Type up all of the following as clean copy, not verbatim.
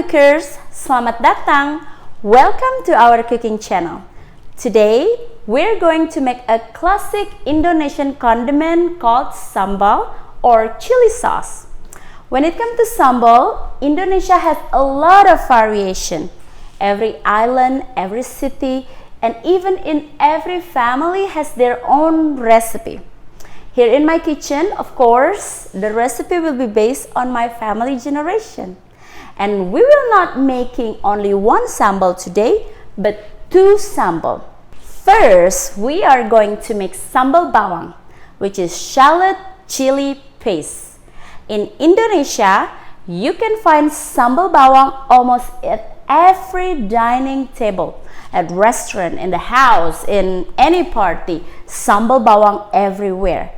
cookers, selamat datang. Welcome to our cooking channel. Today, we're going to make a classic Indonesian condiment called sambal or chili sauce. When it comes to sambal, Indonesia has a lot of variation. Every island, every city, and even in every family has their own recipe. Here in my kitchen, of course, the recipe will be based on my family generation. And we will not making only one sambal today, but two sambal. First, we are going to make sambal bawang, which is shallot chili paste. In Indonesia, you can find sambal bawang almost at every dining table, at restaurant, in the house, in any party, sambal bawang everywhere.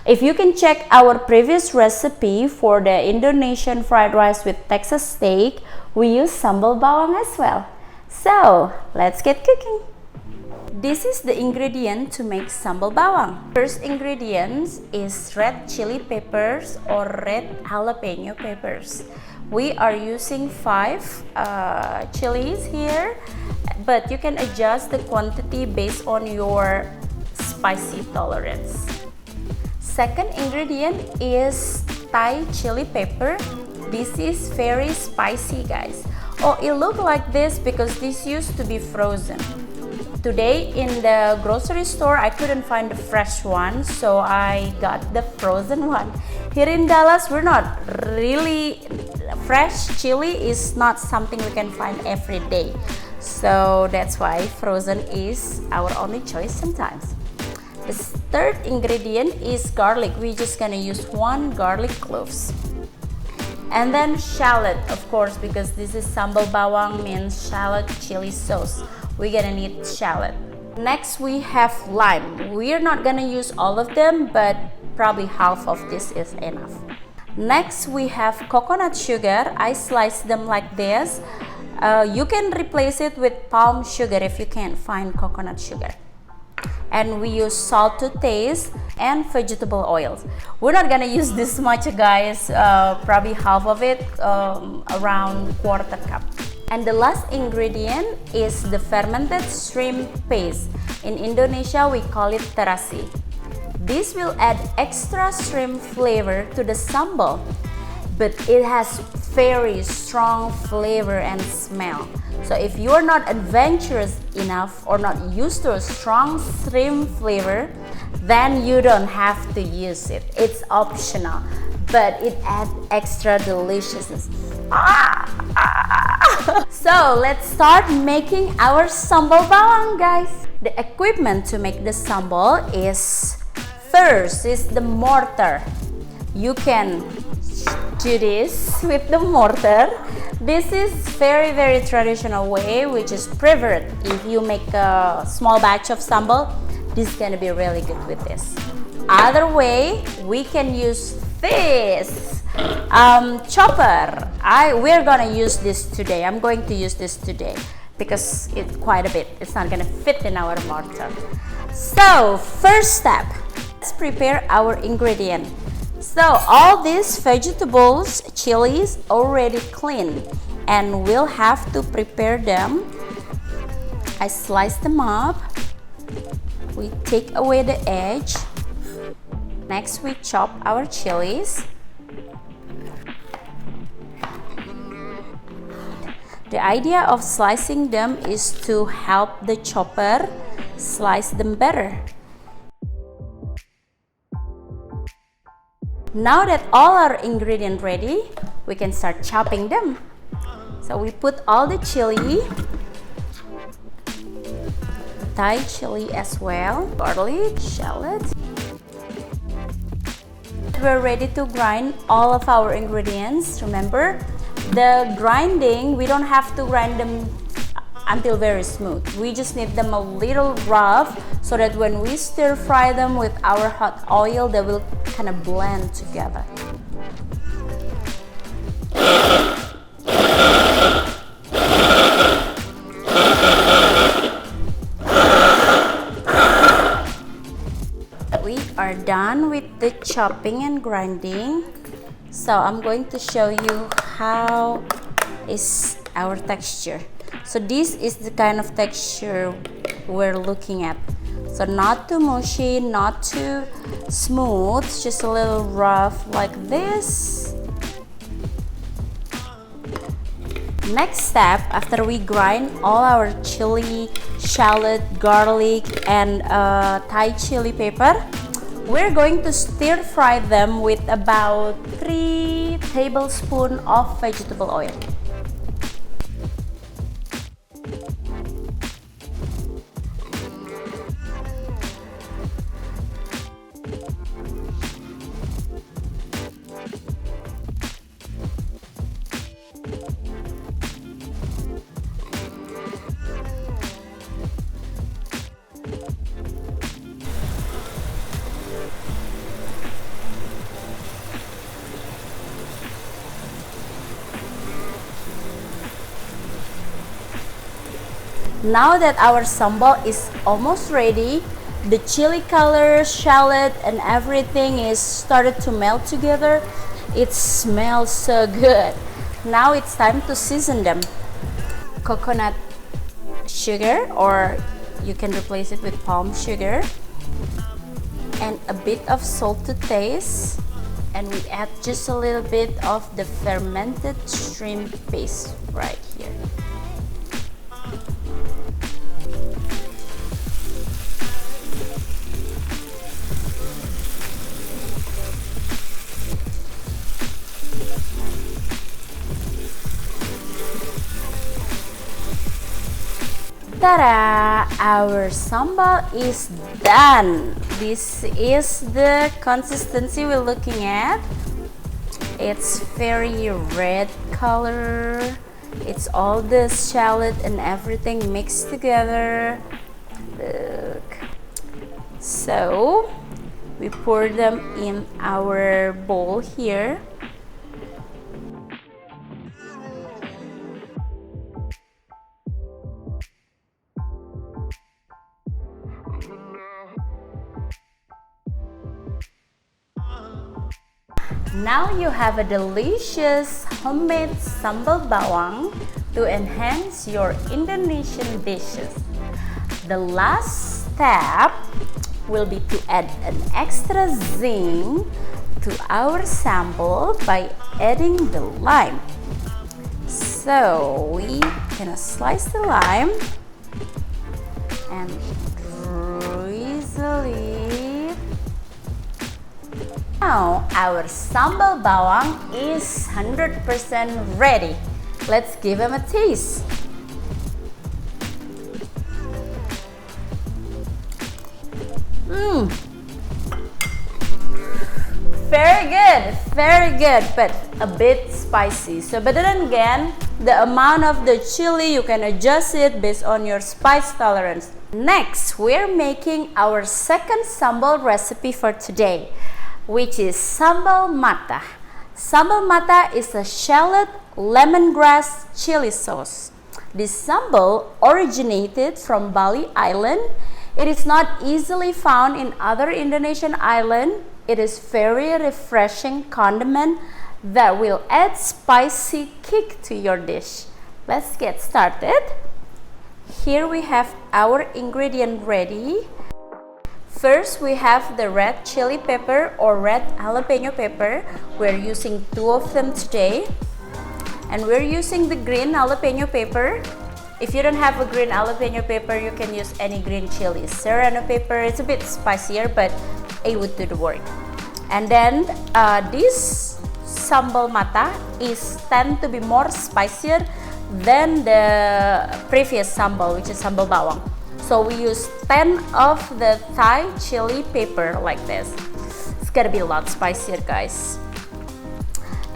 If you can check our previous recipe for the Indonesian fried rice with Texas steak, we use sambal bawang as well. So, let's get cooking. This is the ingredient to make sambal bawang. First ingredient is red chili peppers or red jalapeno peppers. We are using 5 chilies here, but you can adjust the quantity based on your spicy tolerance. Second ingredient is Thai chili pepper. This is very spicy, guys. Oh, it look like this because this used to be frozen. Today in the grocery store, I couldn't find the fresh one, so I got the frozen one. Here in Dallas, we're not really fresh chili is not something we can find every day. So that's why frozen is our only choice sometimes. The third ingredient is garlic. We're just gonna use 1 garlic cloves. And then shallot, of course, because this is sambal bawang means shallot chili sauce. We're gonna need shallot. Next, we have lime. We're not gonna use all of them, but probably half of this is enough. Next, we have coconut sugar. I slice them like this. You can replace it with palm sugar if you can't find coconut sugar. And we use salt to taste and vegetable oils. We're not gonna use this much, guys, probably half of it, around 1/4 cup. And the last ingredient is the fermented shrimp paste. In Indonesia, we call it terasi. This will add extra shrimp flavor to the sambal, but it has very strong flavor and smell. So if you're not adventurous enough or not used to a strong shrimp flavor, then you don't have to use it. It's optional, but it adds extra deliciousness. So let's start making our sambal bawang, guys. The equipment to make the sambal is first is the mortar. You can do this with the mortar. This is very traditional way, which is preferred. If you make a small batch of sambal, this is gonna be really good with this. Other way, we can use this chopper. We're gonna use this today. I'm going to use this today because it's quite a bit. It's not gonna fit in our mortar. So first step, let's prepare our ingredient. So all these vegetables, chilies already clean, and we'll have to prepare them. I slice them up. We take away the edge. Next, we chop our chilies. The idea of slicing them is to help the chopper slice them better. Now that all our ingredients ready, we can start chopping them. So we put all the chili, Thai chili as well, garlic, shallot. We're ready to grind all of our ingredients. Remember, the grinding, we don't have to grind them until very smooth. We just need them a little rough so that when we stir fry them with our hot oil, they will kind of blend together. We are done with the chopping and grinding. So I'm going to show you how is our texture. So this is the kind of texture we're looking at. So not too mushy, not too smooth, just a little rough like this. Next step, after we grind all our chili, shallot, garlic, and Thai chili pepper, we're going to stir fry them with about 3 tablespoons of vegetable oil. Now that our sambal is almost ready, the chili color, shallot, and everything is started to melt together. It smells so good. Now it's time to season them. Coconut sugar, or you can replace it with palm sugar, and a bit of salt to taste, and we add just a little bit of the fermented shrimp paste right here. Ta-da! Our sambal is done. This is the consistency we're looking at. It's very red color. It's all the shallot and everything mixed together. Look. So we pour them in our bowl here. Now you have a delicious homemade sambal bawang to enhance your Indonesian dishes. The last step will be to add an extra zing to our sambal by adding the lime. So we can slice the lime and drizzle it. Now our sambal bawang is 100% ready. Let's give them a taste. Very good, but a bit spicy. So, but then again, the amount of the chili, you can adjust it based on your spice tolerance. Next, we're making our second sambal recipe for today, which is sambal mata. Sambal mata is a shallot lemongrass chili sauce. This sambal originated from Bali Island. It is not easily found in other Indonesian islands. It is very refreshing condiment that will add spicy kick to your dish. Let's get started. Here we have our ingredient ready. First, we have the red chili pepper or red jalapeno pepper. We're using 2 of them today. And we're using the green jalapeno pepper. If you don't have a green jalapeno pepper, you can use any green chili. Serrano pepper, it's a bit spicier, but it would do the work. And then this sambal mata tend to be more spicier than the previous sambal, which is sambal bawang. So we use 10 of the Thai chili pepper like this. It's gonna be a lot spicier, guys.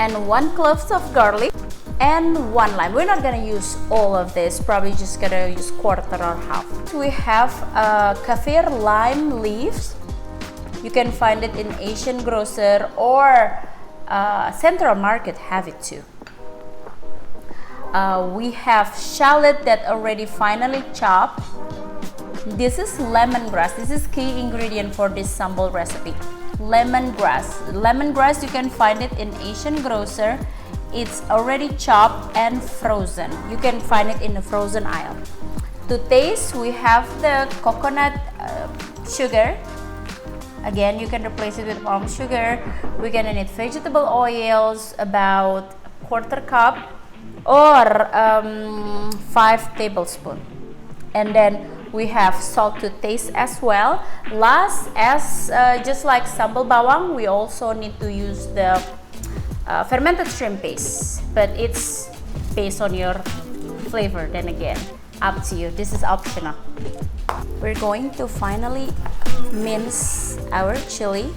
And 1 cloves of garlic and 1 lime. We're not gonna use all of this, probably just gonna use quarter or half. We have kaffir lime leaves. You can find it in Asian grocer or Central Market have it too. We have shallot that already finely chopped. This is lemongrass. This is key ingredient for this sambal recipe. Lemongrass. Lemongrass, you can find it in Asian grocer It's already chopped and frozen. You can find it in the frozen aisle. To taste, we have the coconut sugar. Again, you can replace it with palm sugar. We're gonna need vegetable oils, about 1/4 cup or 5 tablespoons. And then we have salt to taste as well. Last, as just like sambal bawang, we also need to use the fermented shrimp paste, but it's based on your flavor. Then again, up to you. This is optional. We're going to finally mince our chili.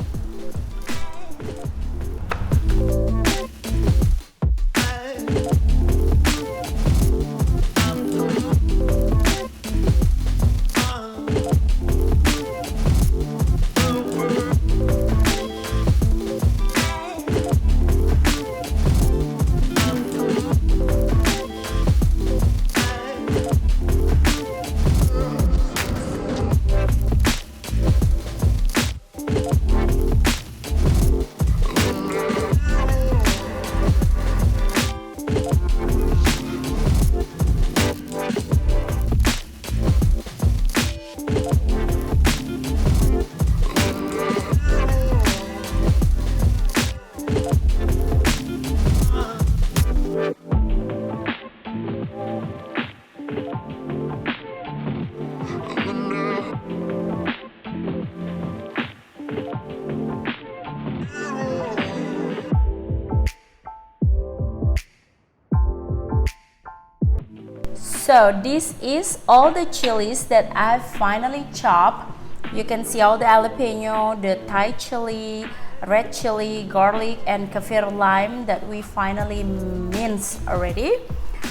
So this is all the chilies that I've finally chopped. You can see all the jalapeno, the Thai chili, red chili, garlic, and kaffir lime that we finally minced already.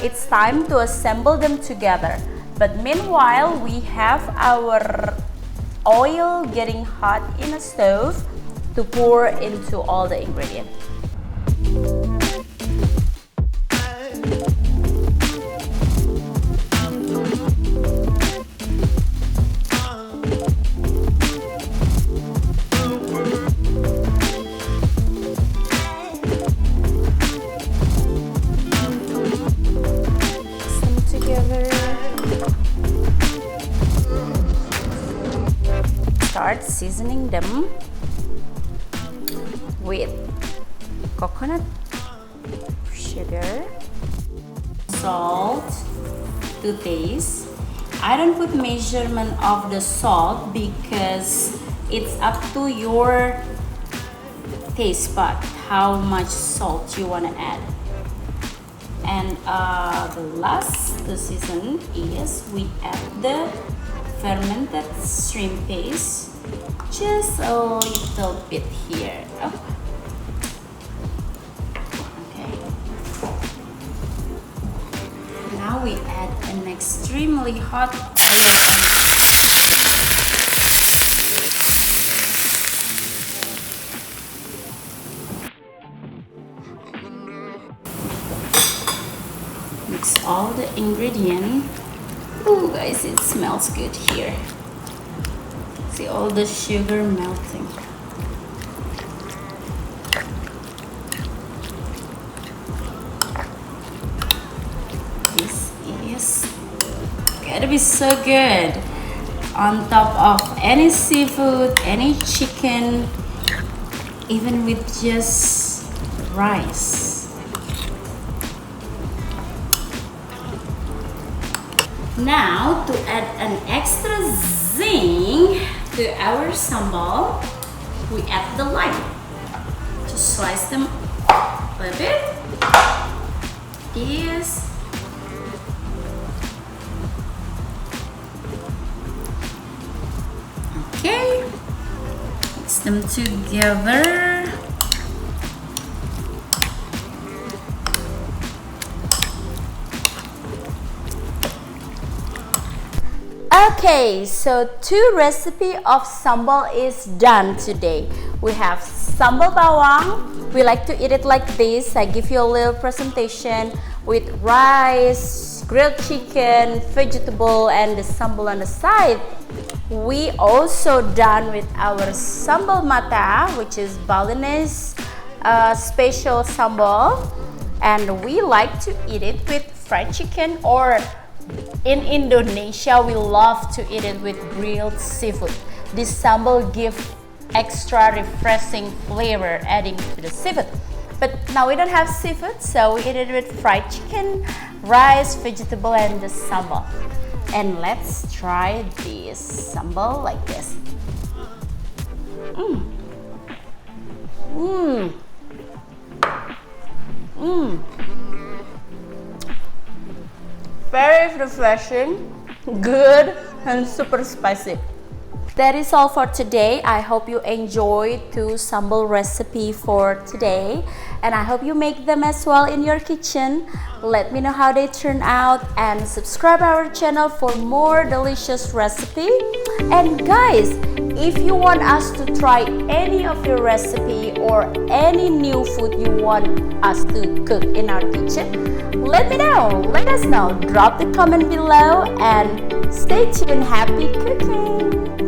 It's time to assemble them together. But meanwhile, we have our oil getting hot in a stove to pour into all the ingredients. Start seasoning them with coconut sugar, salt to taste. I don't put measurement of the salt because it's up to your taste bud how much salt you want to add. And the last to season is we add the fermented shrimp paste, just a little bit here. Oh. Okay. Now we add an extremely hot oil. Mix all the ingredients. Oh guys, it smells good here. See all the sugar melting. This is gotta be so good on top of any seafood, any chicken, even with just rice. Now, to add an extra zing to our sambal, we add the lime. Just slice them a little bit. Yes. Okay. Mix them together. Okay, so 2 recipe of sambal is done today. We have sambal bawang. We like to eat it like this. I give you a little presentation with rice, grilled chicken, vegetable, and the sambal on the side. We also done with our sambal mata, which is Balinese special sambal. and we like to eat it with fried chicken, or in Indonesia we love to eat it with grilled seafood. This sambal gives extra refreshing flavor adding to the seafood. But now we don't have seafood, so we eat it with fried chicken, rice, vegetable, and the sambal. And let's try this sambal like this. Very refreshing, good, and super spicy. That is all for today. I hope you enjoyed two sambal recipe for today, and I hope you make them as well in your kitchen. Let me know how they turn out, and subscribe our channel for more delicious recipe. And guys, if you want us to try any of your recipe or any new food you want us to cook in our kitchen, let me know. Let us know. Drop the comment below and stay tuned. Happy cooking!